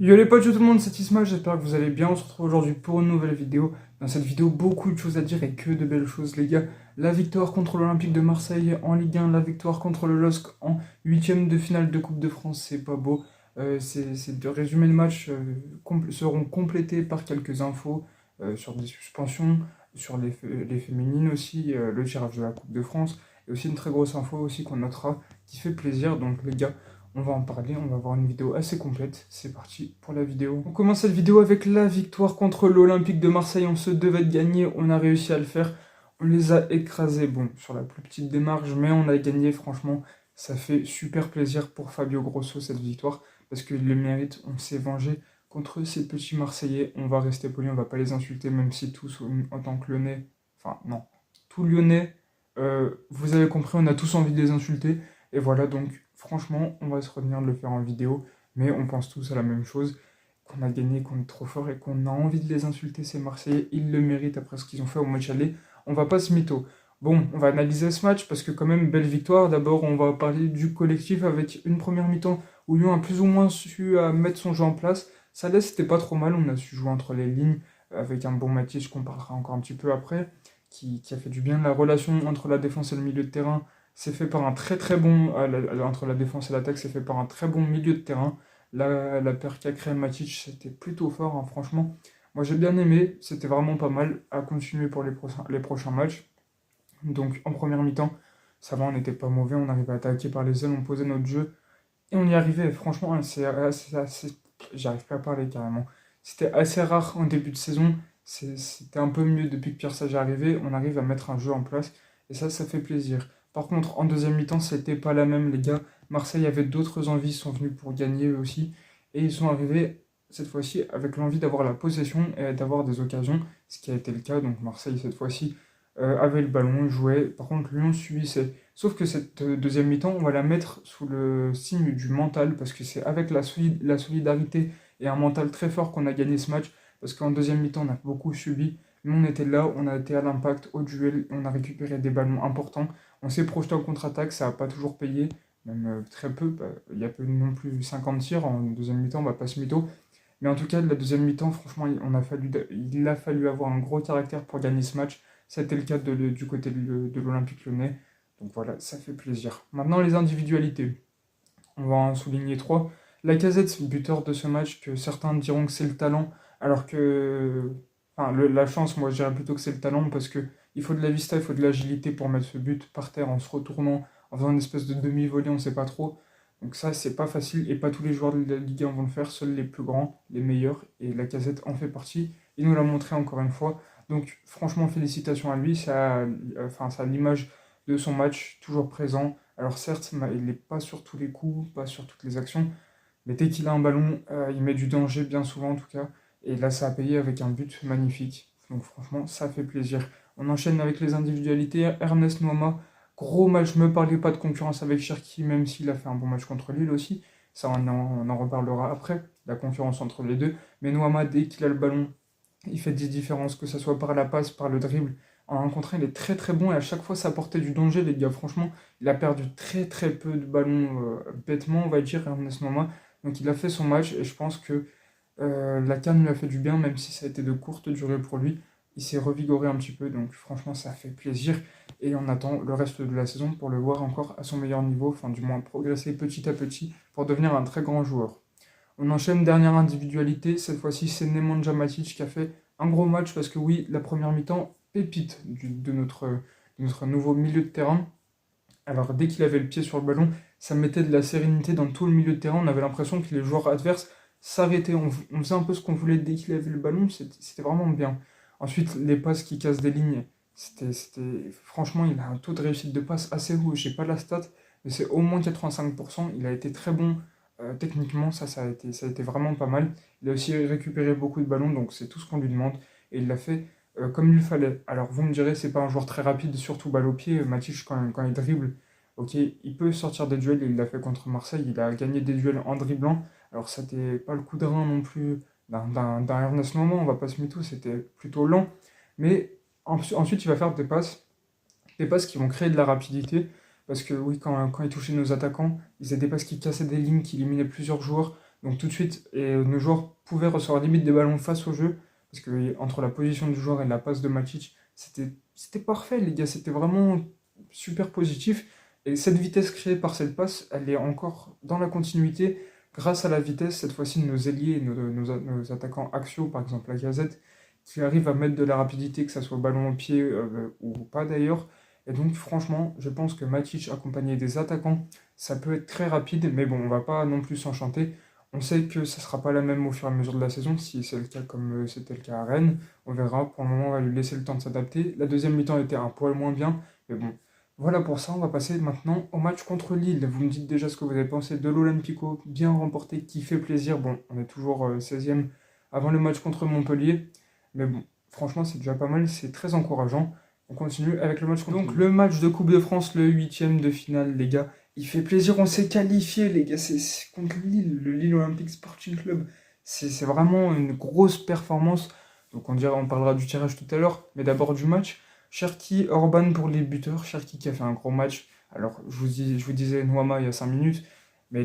Yo les potes, yo tout le monde, c'est Isma, j'espère que vous allez bien. On se retrouve aujourd'hui pour une nouvelle vidéo. Dans cette vidéo, beaucoup de choses à dire et que de belles choses les gars. La victoire contre l'Olympique de Marseille en Ligue 1, la victoire contre le LOSC en 8e de finale de Coupe de France, c'est pas beau. Ces deux résumés de match seront complétés par quelques infos sur des suspensions, sur les féminines aussi, le tirage de la Coupe de France. Et aussi une très grosse info aussi qu'on notera qui fait plaisir, donc les gars. On va en parler, on va voir une vidéo assez complète. C'est parti pour la vidéo. On commence cette vidéo avec la victoire contre l'Olympique de Marseille. On se devait de gagner, on a réussi à le faire. On les a écrasés, bon, sur la plus petite démarche, mais on a gagné, franchement. Ça fait super plaisir pour Fabio Grosso cette victoire, parce qu'il le mérite. On s'est vengé contre ces petits Marseillais. On va rester poli, on va pas les insulter, même si tous, en tant que Lyonnais, enfin non, tout Lyonnais, vous avez compris, on a tous envie de les insulter. Et voilà, donc franchement, on va se retenir de le faire en vidéo, mais on pense tous à la même chose, qu'on a gagné, qu'on est trop fort et qu'on a envie de les insulter, ces Marseillais, ils le méritent après ce qu'ils ont fait au match aller. On va pas se mytho. Bon, on va analyser ce match parce que quand même, belle victoire. D'abord, on va parler du collectif avec une première mi-temps où Lyon a plus ou moins su mettre son jeu en place. Ça laisse, c'était pas trop mal, on a su jouer entre les lignes avec un bon Mathieu, qu'on parlera encore un petit peu après, qui a fait du bien. La relation entre la défense et le milieu de terrain, c'est fait par un très bon, entre la défense et l'attaque, c'est fait par un très bon milieu de terrain. La paire qu'a créé Matic, c'était plutôt fort, hein, franchement. Moi j'ai bien aimé, c'était vraiment pas mal à continuer pour les prochains matchs. Donc en première mi-temps, ça va, on n'était pas mauvais, on arrivait à attaquer par les ailes, on posait notre jeu. Et on y arrivait, franchement, hein, j'arrive pas à parler carrément. C'était assez rare en début de saison, c'était un peu mieux depuis que Pierre Sage est arrivé, on arrive à mettre un jeu en place, et ça fait plaisir. Par contre, en deuxième mi-temps, c'était pas la même, les gars. Marseille avait d'autres envies, ils sont venus pour gagner eux aussi. Et ils sont arrivés, cette fois-ci, avec l'envie d'avoir la possession et d'avoir des occasions, ce qui a été le cas. Donc Marseille, cette fois-ci, avait le ballon, jouait. Par contre, Lyon subissait. Sauf que cette deuxième mi-temps, on va la mettre sous le signe du mental, parce que c'est avec la solidarité et un mental très fort qu'on a gagné ce match. Parce qu'en deuxième mi-temps, on a beaucoup subi. Nous, on était là, on a été à l'impact, au duel, on a récupéré des ballons importants. On s'est projeté en contre-attaque, ça n'a pas toujours payé, même très peu. Il n'y a pas non plus 50 tirs en deuxième mi-temps, on va pas se mytho. Mais en tout cas, de la deuxième mi-temps, franchement, il a fallu avoir un gros caractère pour gagner ce match. C'était le cas du côté de l'Olympique Lyonnais. Donc voilà, ça fait plaisir. Maintenant, les individualités. On va en souligner trois. Lacazette, buteur de ce match, que certains diront que c'est le talent, alors que... Enfin, la chance, moi je dirais plutôt que c'est le talent, parce que il faut de la vista, il faut de l'agilité pour mettre ce but par terre en se retournant, en faisant une espèce de demi-volée, on ne sait pas trop. Donc ça, c'est pas facile, et pas tous les joueurs de la Ligue 1 vont le faire, seuls les plus grands, les meilleurs, et Lacazette en fait partie. Il nous l'a montré encore une fois. Donc franchement, félicitations à lui, ça a l'image de son match, toujours présent. Alors certes, il n'est pas sur tous les coups, pas sur toutes les actions, mais dès qu'il a un ballon, il met du danger, bien souvent en tout cas. Et là, ça a payé avec un but magnifique. Donc franchement, ça fait plaisir. On enchaîne avec les individualités. Ernest Nuama, gros match, ne me parlez pas de concurrence avec Cherki, même s'il a fait un bon match contre Lille aussi. Ça, on en reparlera après, la concurrence entre les deux. Mais Nuama, dès qu'il a le ballon, il fait des différences, que ce soit par la passe, par le dribble. En un contre un, il est très bon et à chaque fois, ça apportait du danger, les gars. Franchement, il a perdu très peu de ballons, bêtement, on va dire, Ernest Nuama. Donc il a fait son match et je pense que la CAN lui a fait du bien, même si ça a été de courte durée pour lui. Il s'est revigoré un petit peu, donc franchement ça fait plaisir. Et on attend le reste de la saison pour le voir encore à son meilleur niveau, enfin du moins progresser petit à petit pour devenir un très grand joueur. On enchaîne, dernière individualité, cette fois-ci c'est Nemanja Matic qui a fait un gros match parce que oui, la première mi-temps, pépite de notre nouveau milieu de terrain. Alors dès qu'il avait le pied sur le ballon, ça mettait de la sérénité dans tout le milieu de terrain, on avait l'impression que les joueurs adverses s'arrêtaient, on faisait un peu ce qu'on voulait dès qu'il avait le ballon, c'était vraiment bien. Ensuite, les passes qui cassent des lignes, franchement, il a un taux de réussite de passe assez haut, je sais pas la stat, mais c'est au moins 85%, il a été très bon techniquement, ça a été vraiment pas mal. Il a aussi récupéré beaucoup de ballons, donc c'est tout ce qu'on lui demande, et il l'a fait comme il le fallait. Alors vous me direz, c'est pas un joueur très rapide, surtout balle au pied, Matic quand il dribble, ok, il peut sortir des duels, et il l'a fait contre Marseille, il a gagné des duels en dribblant. Alors c'était pas le coup de rein non plus d'un Ernest Moment, on va pas se mytho, c'était plutôt lent. Mais ensuite il va faire des passes qui vont créer de la rapidité. parce que oui, quand ils touchaient nos attaquants, ils aidaient parce qu'ils cassaient des lignes, qui éliminaient plusieurs joueurs. Donc tout de suite, et nos joueurs pouvaient recevoir limite des ballons face au jeu, parce que entre la position du joueur et la passe de Matic, c'était parfait, les gars, c'était vraiment super positif. Et cette vitesse créée par cette passe, elle est encore dans la continuité grâce à la vitesse, cette fois-ci, de nos ailiers, nos attaquants axiaux, par exemple la Gazette, qui arrivent à mettre de la rapidité, que ça soit ballon au pied ou pas d'ailleurs. Et donc, franchement, je pense que Matic, accompagné des attaquants, ça peut être très rapide, mais bon, on va pas non plus s'enchanter. On sait que ça sera pas la même au fur et à mesure de la saison, si c'est le cas comme c'était le cas à Rennes. On verra, pour le moment, on va lui laisser le temps de s'adapter. La deuxième mi-temps était un poil moins bien, mais bon, voilà pour ça, on va passer maintenant au match contre Lille. Vous me dites déjà ce que vous avez pensé de l'Olympico, bien remporté, qui fait plaisir. Bon, on est toujours 16e avant le match contre Montpellier, mais bon, franchement, c'est déjà pas mal, c'est très encourageant. On continue avec le match contre Donc, Lille. Le match de Coupe de France, le 8e de finale, les gars. Il fait plaisir, on s'est qualifié, les gars. C'est contre Lille, le Lille Olympique Sporting Club. C'est vraiment une grosse performance. Donc, on parlera du tirage tout à l'heure, mais d'abord du match. Cherki, Orban pour les buteurs. Cherki qui a fait un gros match. Alors, je vous disais Noama il y a 5 minutes. Mais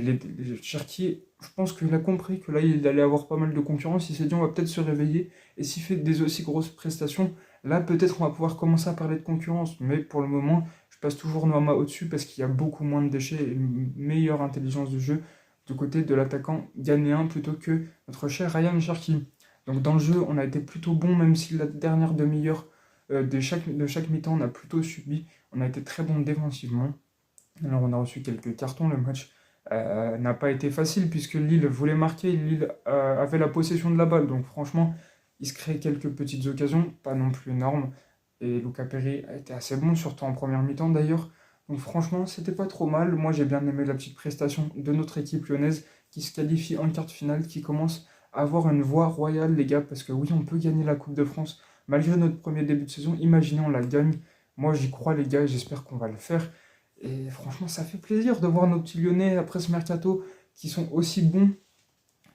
Cherki, je pense qu'il a compris que là, il allait avoir pas mal de concurrence. Il s'est dit, on va peut-être se réveiller. Et s'il fait des aussi grosses prestations, là, peut-être on va pouvoir commencer à parler de concurrence. Mais pour le moment, je passe toujours Noama au-dessus parce qu'il y a beaucoup moins de déchets et une meilleure intelligence de jeu du côté de l'attaquant ghanéen plutôt que notre cher Ryan Cherki. Donc, dans le jeu, on a été plutôt bon, même si la dernière demi-heure de chaque mi-temps, on a plutôt subi. On a été très bon défensivement. Alors, on a reçu quelques cartons. Le match n'a pas été facile puisque Lille voulait marquer. Lille avait la possession de la balle. Donc, franchement, il se crée quelques petites occasions, pas non plus énormes. Et Luca Perry a été assez bon, surtout en première mi-temps d'ailleurs. Donc, franchement, c'était pas trop mal. Moi, j'ai bien aimé la petite prestation de notre équipe lyonnaise qui se qualifie en quart de finale, qui commence à avoir une voie royale, les gars, parce que oui, on peut gagner la Coupe de France. Malgré notre premier début de saison, imaginez on la gagne. Moi j'y crois les gars, j'espère qu'on va le faire. Et franchement ça fait plaisir de voir nos petits Lyonnais après ce mercato qui sont aussi bons.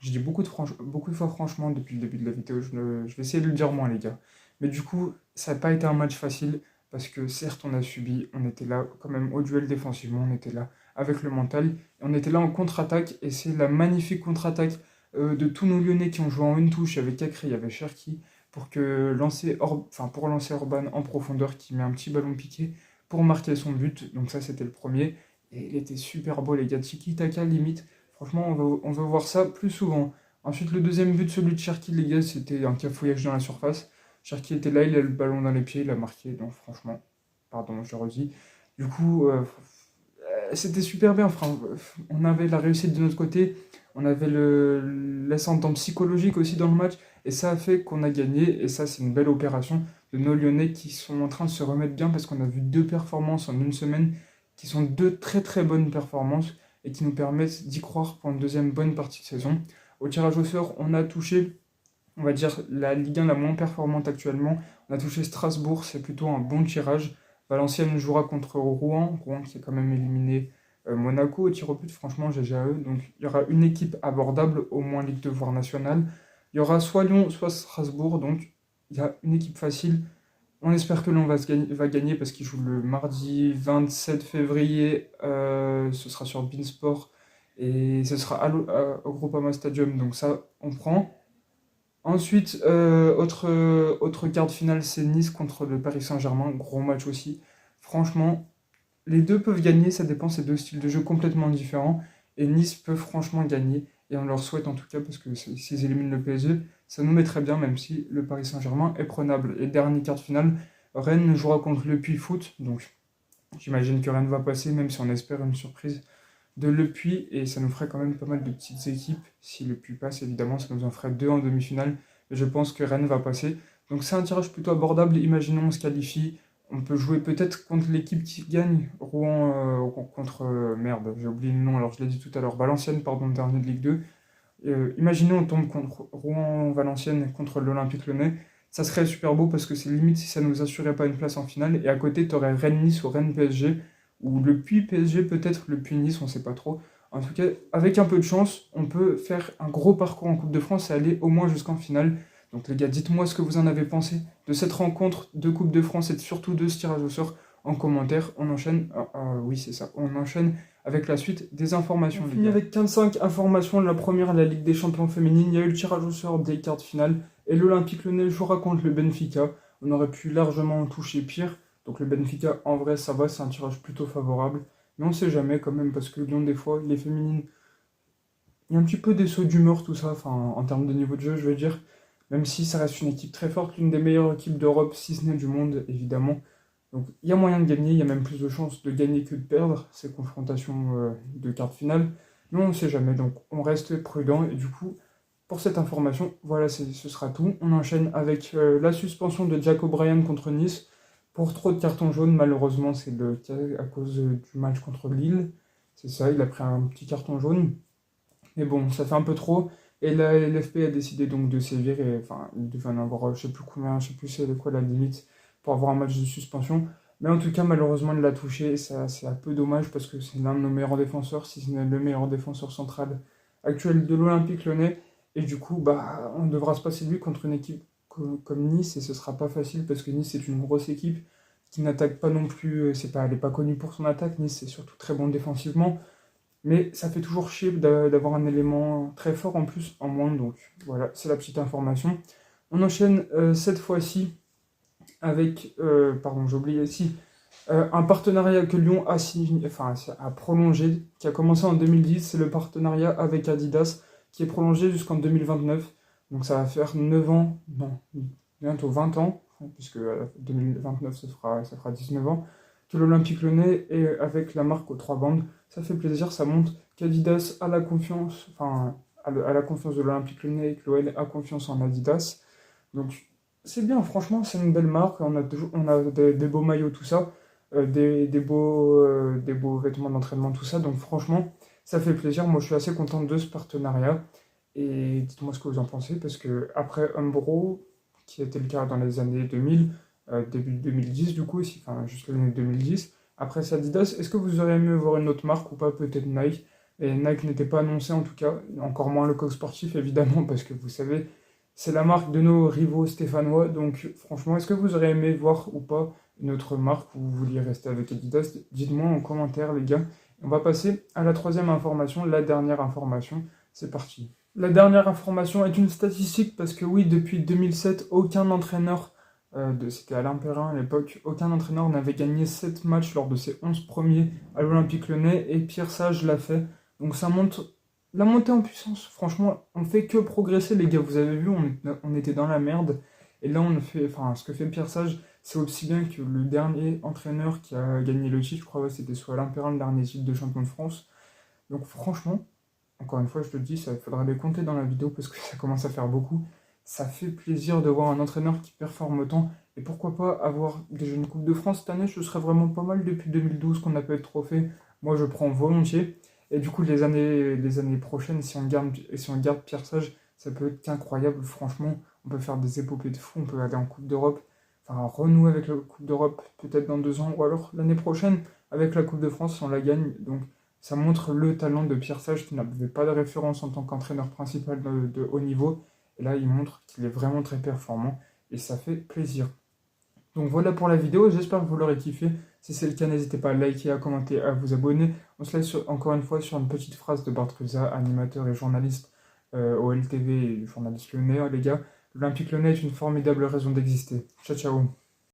Je dis beaucoup de fois franchement depuis le début de la vidéo, je vais essayer de le dire moins les gars. Mais du coup ça n'a pas été un match facile parce que certes on a subi, on était là quand même au duel défensivement, on était là avec le mental, et on était là en contre-attaque et c'est la magnifique contre-attaque de tous nos Lyonnais qui ont joué en une touche. Il y avait Cacré, il y avait Cherki, pour lancer Orban en profondeur qui met un petit ballon piqué pour marquer son but. Donc ça c'était le premier. Et il était super beau les gars, tiki-taka limite. Franchement on veut voir ça plus souvent. Ensuite le deuxième but, celui de Cherki les gars, c'était un cafouillage dans la surface. Cherki était là, il a le ballon dans les pieds, il a marqué. Donc franchement, pardon je le redis. Du coup c'était super bien. Enfin, on avait la réussite de notre côté. On avait l'ascendant psychologique aussi dans le match. Et ça a fait qu'on a gagné. Et ça, c'est une belle opération de nos Lyonnais qui sont en train de se remettre bien parce qu'on a vu 2 performances en une semaine qui sont 2 très bonnes performances et qui nous permettent d'y croire pour une deuxième bonne partie de saison. Au tirage au sort, on a touché, on va dire, la Ligue 1 la moins performante actuellement. On a touché Strasbourg, c'est plutôt un bon tirage. Valenciennes jouera contre Rouen qui a quand même éliminé Monaco au tir au but, franchement GG à eux. Donc il y aura une équipe abordable, au moins Ligue 2 voire nationale. Il y aura soit Lyon, soit Strasbourg, donc il y a une équipe facile. On espère que Lyon va gagner parce qu'il joue le mardi 27 février, ce sera sur Beansport et ce sera au Groupama Stadium, donc ça on prend. Ensuite, autre quart de finale, c'est Nice contre le Paris Saint-Germain, gros match aussi. Franchement, les deux peuvent gagner, ça dépend, c'est 2 styles de jeu complètement différents. Et Nice peut franchement gagner, et on leur souhaite en tout cas, parce que s'ils éliminent le PSG, ça nous mettrait bien, même si le Paris Saint-Germain est prenable. Et dernier quart de finale, Rennes jouera contre le Puy Foot, donc j'imagine que Rennes va passer, même si on espère une surprise de Le Puy, et ça nous ferait quand même pas mal de petites équipes. Si Le Puy passe, évidemment, ça nous en ferait 2 en demi-finale, mais je pense que Rennes va passer. Donc c'est un tirage plutôt abordable, imaginons on se qualifie, on peut jouer peut-être contre l'équipe qui gagne, Rouen merde, j'ai oublié le nom, alors je l'ai dit tout à l'heure, Valenciennes, pardon, dernier de Ligue 2. Imaginons on tombe contre Rouen-Valenciennes contre l'Olympique Lyonnais, ça serait super beau parce que c'est limite si ça nous assurait pas une place en finale, et à côté t'aurais Rennes-Nice ou Rennes-PSG, ou le Puy PSG peut-être, le Puy Nice, on sait pas trop. En tout cas, avec un peu de chance, on peut faire un gros parcours en Coupe de France et aller au moins jusqu'en finale. Donc les gars, dites-moi ce que vous en avez pensé de cette rencontre de Coupe de France et surtout de ce tirage au sort en commentaire. On enchaîne, oui c'est ça, on enchaîne avec la suite des informations. On finit avec 15-5 informations. La première, la Ligue des Champions féminine. Il y a eu le tirage au sort des quarts de finale et l'Olympique Lyonnais jouera contre le Benfica. On aurait pu largement toucher pire. Donc le Benfica, en vrai, ça va, c'est un tirage plutôt favorable. Mais on ne sait jamais quand même, parce que Lyon, des fois, les féminines, il y a un petit peu des sauts d'humeur, tout ça, enfin, en termes de niveau de jeu, je veux dire. Même si ça reste une équipe très forte, l'une des meilleures équipes d'Europe, si ce n'est du monde, évidemment. Donc il y a moyen de gagner, il y a même plus de chances de gagner que de perdre ces confrontations de quart de finale. Mais on ne sait jamais, donc on reste prudent. Et du coup, pour cette information, voilà, ce sera tout. On enchaîne avec la suspension de Jack O'Brien contre Nice. Pour trop de cartons jaunes, malheureusement, c'est le cas à cause du match contre Lille. C'est ça, il a pris un petit carton jaune. Mais bon, ça fait un peu trop. Et la LFP a décidé donc de sévir. Et, enfin, il devait en avoir, je sais plus combien, je sais plus c'est de quoi la limite pour avoir un match de suspension. Mais en tout cas, malheureusement, il l'a touché. Ça, c'est un peu dommage parce que c'est l'un de nos meilleurs défenseurs, si ce n'est le meilleur défenseur central actuel de l'Olympique Lyonnais. Et du coup, bah, on devra se passer de lui contre une équipe comme Nice. Et ce sera pas facile parce que Nice, c'est une grosse équipe qui n'attaque pas non plus. Elle n'est pas connue pour son attaque. Nice, c'est surtout très bon défensivement. Mais ça fait toujours chier d'avoir un élément très fort en plus en moins. Donc voilà, c'est la petite information. On enchaîne cette fois-ci avec, pardon, j'ai oublié ici, un partenariat que Lyon a signé, enfin, a prolongé, qui a commencé en 2010. C'est le partenariat avec Adidas qui est prolongé jusqu'en 2029. Donc ça va faire 9 ans, non, bientôt 20 ans, puisque 2029 ça fera 19 ans, que l'Olympique Lyonnais est avec la marque aux trois bandes. Ça fait plaisir, ça montre qu'Adidas a la confiance, enfin, a la confiance de l'Olympique Lyonnais et que l'OL a confiance en Adidas. Donc c'est bien, franchement, c'est une belle marque. On a des beaux maillots, tout ça, des beaux vêtements d'entraînement, tout ça. Donc franchement, ça fait plaisir. Moi, je suis assez content de ce partenariat. Et dites-moi ce que vous en pensez, parce que après Umbro, qui était le cas dans les années 2000, début 2010 du coup, aussi, enfin juste l'année 2010, après c'est Adidas, est-ce que vous auriez aimé voir une autre marque ou pas, peut-être Nike? Et Nike n'était pas annoncé en tout cas, encore moins le coq sportif évidemment, parce que vous savez, c'est la marque de nos rivaux stéphanois. Donc franchement, est-ce que vous auriez aimé voir ou pas une autre marque ou vous vouliez rester avec Adidas? Dites-moi en commentaire les gars. On va passer à la troisième information, la dernière information. C'est parti. La dernière information est une statistique parce que oui, depuis 2007, aucun entraîneur, c'était Alain Perrin à l'époque, aucun entraîneur n'avait gagné 7 matchs lors de ses 11 premiers à l'Olympique Lyonnais et Pierre Sage l'a fait. Donc ça montre la montée en puissance. Franchement, on ne fait que progresser les gars. Vous avez vu, on était dans la merde. Et là, enfin, ce que fait Pierre Sage, c'est aussi bien que le dernier entraîneur qui a gagné le titre, je crois que c'était soit Alain Perrin, le dernier titre de champion de France. Donc franchement, encore une fois, je te le dis, ça faudra les compter dans la vidéo parce que ça commence à faire beaucoup. Ça fait plaisir de voir un entraîneur qui performe autant. Et pourquoi pas avoir des Jeunes Coupes de France cette année, ce serait vraiment pas mal depuis 2012 qu'on n'a pas eu de trophée. Moi, je prends volontiers. Et du coup, les années prochaines, si on garde Pierre Sage, ça peut être incroyable. Franchement, on peut faire des épopées de fou, on peut aller en Coupe d'Europe. Enfin, renouer avec la Coupe d'Europe peut-être dans 2 ans, ou alors l'année prochaine avec la Coupe de France si on la gagne. Donc, ça montre le talent de Pierre Sage qui n'avait pas de référence en tant qu'entraîneur principal de haut niveau. Et là, il montre qu'il est vraiment très performant et ça fait plaisir. Donc voilà pour la vidéo, j'espère que vous l'aurez kiffé. Si c'est le cas, n'hésitez pas à liker, à commenter, à vous abonner. On se laisse encore une fois sur une petite phrase de Bart Ruza, animateur et journaliste au LTV et journaliste lyonnais, les gars. L'Olympique Lyonnais est une formidable raison d'exister. Ciao, ciao.